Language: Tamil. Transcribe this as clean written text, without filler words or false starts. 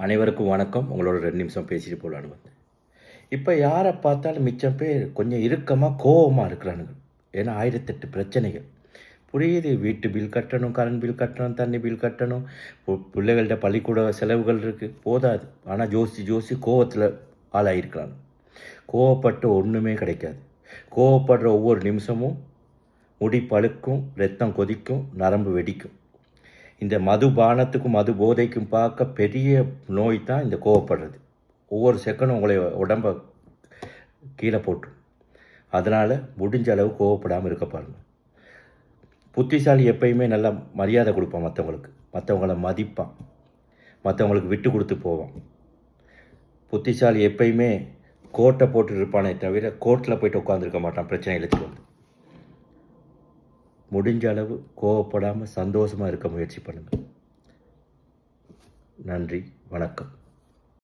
அனைவருக்கும் வணக்கம். உங்களோட 2 நிமிஷம் பேசிட்டு போலான்னு வந்தேன். இப்ப யார பார்த்தாலும் மிச்சம் பேர் கொஞ்சம் இறுக்கமா, கோவமா இருக்கிறானுங்க. ஏன்னா 1008 பிரச்சனைகள். புரியுது, வீட்டு பில் கட்டணும், கரண்ட் பில் கட்டணும், தண்ணி பில் கட்டணும், பிள்ளைகள்ட்ட பள்ளிக்கூட செலவுகள் இருக்கு. போதாது. ஆனா ஜோசி கோவத்துல ஆளாயிருக்கிறாங்க. கோவப்பட்டு ஒண்ணுமே கிடைக்காது. கோவப்படுற ஒவ்வொரு நிமிஷமும் முடி பழுக்கும், ரத்தம் கொதிக்கும், நரம்பு வெடிக்கும். இந்த மதுபானத்துக்கும் மது போதைக்கும் பார்க்க பெரிய நோய் தான் இந்த கோவப்படுறது. ஒவ்வொரு செகண்டும் உங்களை உடம்பை கீழே போட்டுரும். அதனால் முடிஞ்ச அளவு கோவப்படாமல் இருக்க பாருங்கள். புத்திசாலி எப்பயுமே நல்லா மரியாதை கொடுப்பான் மற்றவங்களுக்கு, மற்றவங்கள மதிப்பான், மற்றவங்களுக்கு விட்டு கொடுத்து போவான். புத்திசாலி எப்பயுமே கோட்டை போட்டு இருப்பானே தவிர கோர்ட்டில் போய்ட்டு உட்காந்துருக்க மாட்டான் பிரச்சனைகளுக்கு வந்து. முடிஞ்ச அளவு கோவப்படாமல் சந்தோஷமாக இருக்க முயற்சி பண்ணுங்கள். நன்றி, வணக்கம்.